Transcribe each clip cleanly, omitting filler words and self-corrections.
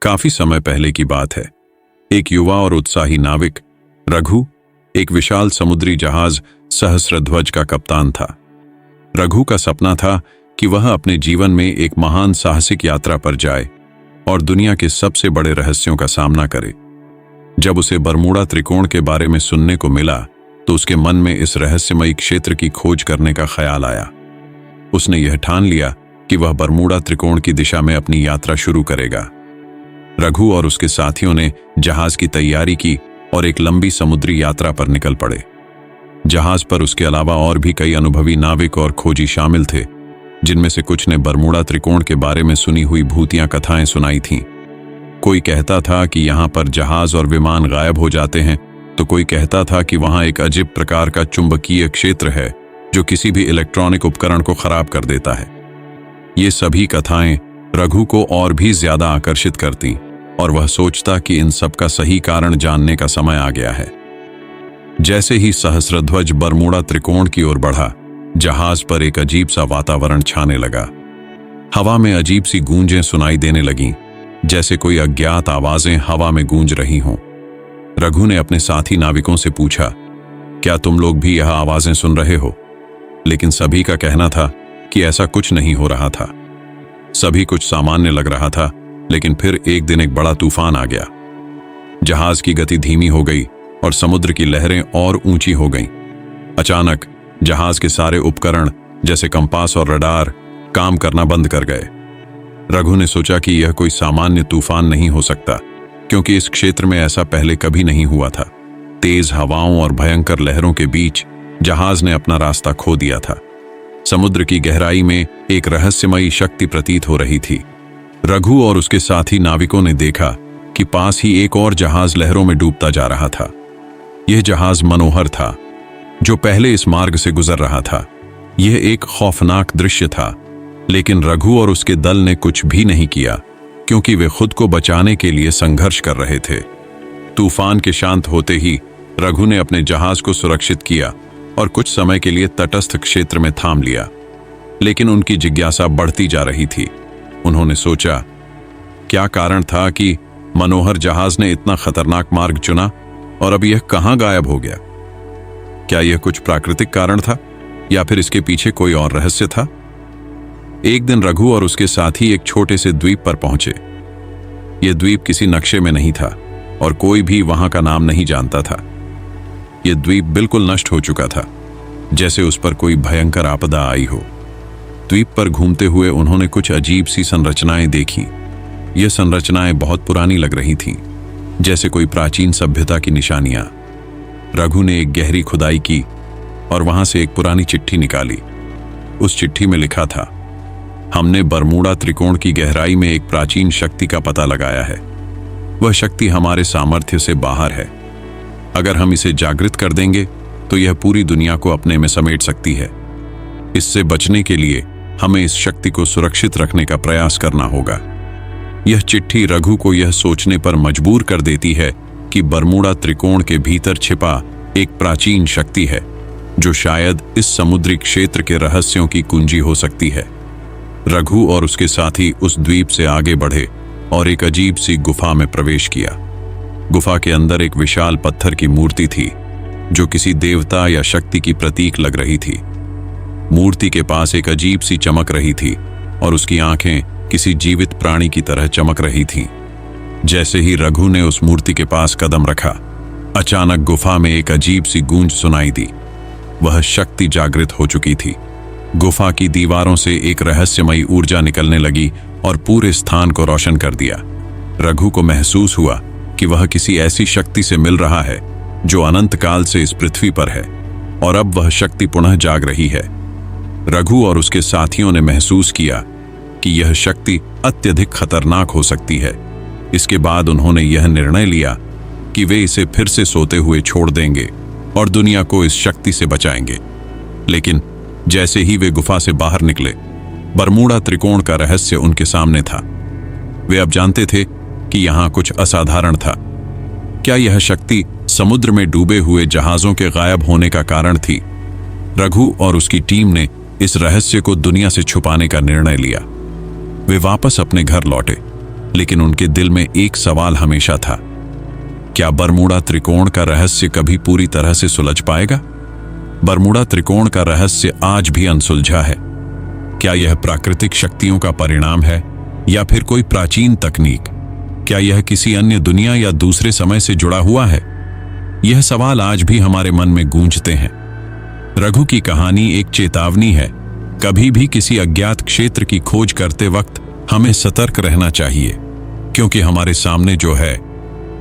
काफी समय पहले की बात है। एक युवा और उत्साही नाविक रघु एक विशाल समुद्री जहाज सहस्रध्वज का कप्तान था। रघु का सपना था कि वह अपने जीवन में एक महान साहसिक यात्रा पर जाए और दुनिया के सबसे बड़े रहस्यों का सामना करे। जब उसे बरमूडा त्रिकोण के बारे में सुनने को मिला तो उसके मन में इस रहस्यमयी क्षेत्र की खोज करने का ख्याल आया। उसने यह ठान लिया कि वह बरमूडा त्रिकोण की दिशा में अपनी यात्रा शुरू करेगा। रघु और उसके साथियों ने जहाज की तैयारी की और एक लंबी समुद्री यात्रा पर निकल पड़े। जहाज पर उसके अलावा और भी कई अनुभवी नाविक और खोजी शामिल थे, जिनमें से कुछ ने बरमूडा त्रिकोण के बारे में सुनी हुई भूतिया कथाएं सुनाई थीं। कोई कहता था कि यहां पर जहाज और विमान गायब हो जाते हैं, तो कोई कहता था कि वहां एक अजीब प्रकार का चुंबकीय क्षेत्र है जो किसी भी इलेक्ट्रॉनिक उपकरण को खराब कर देता है। ये सभी कथाएं रघु को और भी ज्यादा आकर्षित करती और वह सोचता कि इन सब का सही कारण जानने का समय आ गया है। जैसे ही सहस्रध्वज बरमूडा त्रिकोण की ओर बढ़ा, जहाज पर एक अजीब सा वातावरण छाने लगा। हवा में अजीब सी गूंजें सुनाई देने लगीं, जैसे कोई अज्ञात आवाजें हवा में गूंज रही हों। रघु ने अपने साथी नाविकों से पूछा, क्या तुम लोग भी यह आवाजें सुन रहे हो? लेकिन सभी का कहना था कि ऐसा कुछ नहीं हो रहा था। सभी कुछ सामान्य लग रहा था, लेकिन फिर एक दिन एक बड़ा तूफान आ गया। जहाज की गति धीमी हो गई और समुद्र की लहरें और ऊंची हो गईं। अचानक जहाज के सारे उपकरण जैसे कंपास और रडार काम करना बंद कर गए। रघु ने सोचा कि यह कोई सामान्य तूफान नहीं हो सकता, क्योंकि इस क्षेत्र में ऐसा पहले कभी नहीं हुआ था। तेज हवाओं और भयंकर लहरों के बीच जहाज ने अपना रास्ता खो दिया था। समुद्र की गहराई में एक रहस्यमयी शक्ति प्रतीत हो रही थी। रघु और उसके साथी नाविकों ने देखा कि पास ही एक और जहाज लहरों में डूबता जा रहा था। यह जहाज मनोहर था, जो पहले इस मार्ग से गुजर रहा था। यह एक खौफनाक दृश्य था, लेकिन रघु और उसके दल ने कुछ भी नहीं किया, क्योंकि वे खुद को बचाने के लिए संघर्ष कर रहे थे। तूफान के शांत होते ही रघु ने अपने जहाज को सुरक्षित किया और कुछ समय के लिए तटस्थ क्षेत्र में थाम लिया। लेकिन उनकी जिज्ञासा बढ़ती जा रही थी। उन्होंने सोचा, क्या कारण था कि मनोहर जहाज ने इतना खतरनाक मार्ग चुना और अब यह कहां गायब हो गया? क्या यह कुछ प्राकृतिक कारण था या फिर इसके पीछे कोई और रहस्य था? एक दिन रघु और उसके साथी एक छोटे से द्वीप पर पहुंचे। यह द्वीप किसी नक्शे में नहीं था और कोई भी वहां का नाम नहीं जानता था। यह द्वीप बिल्कुल नष्ट हो चुका था, जैसे उस पर कोई भयंकर आपदा आई हो। द्वीप पर घूमते हुए उन्होंने कुछ अजीब सी संरचनाएं देखी। यह संरचनाएं बहुत पुरानी लग रही थीं, जैसे कोई प्राचीन सभ्यता की निशानियां। रघु ने एक गहरी खुदाई की और वहां से एक पुरानी चिट्ठी निकाली। उस चिट्ठी में लिखा था, हमने बरमूडा त्रिकोण की गहराई में एक प्राचीन शक्ति का पता लगाया है। वह शक्ति हमारे सामर्थ्य से बाहर है। अगर हम इसे जागृत कर देंगे तो यह पूरी दुनिया को अपने में समेट सकती है। इससे बचने के लिए हमें इस शक्ति को सुरक्षित रखने का प्रयास करना होगा। यह चिट्ठी रघु को यह सोचने पर मजबूर कर देती है कि बरमूडा त्रिकोण के भीतर छिपा एक प्राचीन शक्ति है, जो शायद इस समुद्री क्षेत्र के रहस्यों की कुंजी हो सकती है। रघु और उसके साथी उस द्वीप से आगे बढ़े और एक अजीब सी गुफा में प्रवेश किया। गुफा के अंदर एक विशाल पत्थर की मूर्ति थी, जो किसी देवता या शक्ति की प्रतीक लग रही थी। मूर्ति के पास एक अजीब सी चमक रही थी और उसकी आंखें किसी जीवित प्राणी की तरह चमक रही थीं। जैसे ही रघु ने उस मूर्ति के पास कदम रखा, अचानक गुफा में एक अजीब सी गूंज सुनाई दी। वह शक्ति जागृत हो चुकी थी। गुफा की दीवारों से एक रहस्यमयी ऊर्जा निकलने लगी और पूरे स्थान को रोशन कर दिया। रघु को महसूस हुआ कि वह किसी ऐसी शक्ति से मिल रहा है जो अनंत काल से इस पृथ्वी पर है और अब वह शक्ति पुनः जाग रही है। रघु और उसके साथियों ने महसूस किया कि यह शक्ति अत्यधिक खतरनाक हो सकती है। इसके बाद उन्होंने यह निर्णय लिया कि वे इसे फिर से सोते हुए छोड़ देंगे और दुनिया को इस शक्ति से बचाएंगे। लेकिन जैसे ही वे गुफा से बाहर निकले, बरमूडा त्रिकोण का रहस्य उनके सामने था। वे अब जानते थे कि यहां कुछ असाधारण था। क्या यह शक्ति समुद्र में डूबे हुए जहाजों के गायब होने का कारण थी? रघु और उसकी टीम ने इस रहस्य को दुनिया से छुपाने का निर्णय लिया। वे वापस अपने घर लौटे लेकिन उनके दिल में एक सवाल हमेशा था, क्या बरमूडा त्रिकोण का रहस्य कभी पूरी तरह से सुलझ पाएगा? बरमूडा त्रिकोण का रहस्य आज भी अनसुलझा है। क्या यह प्राकृतिक शक्तियों का परिणाम है या फिर कोई प्राचीन तकनीक? क्या यह किसी अन्य दुनिया या दूसरे समय से जुड़ा हुआ है? यह सवाल आज भी हमारे मन में गूंजते हैं। रघु की कहानी एक चेतावनी है। कभी भी किसी अज्ञात क्षेत्र की खोज करते वक्त हमें सतर्क रहना चाहिए, क्योंकि हमारे सामने जो है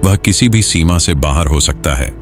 वह किसी भी सीमा से बाहर हो सकता है।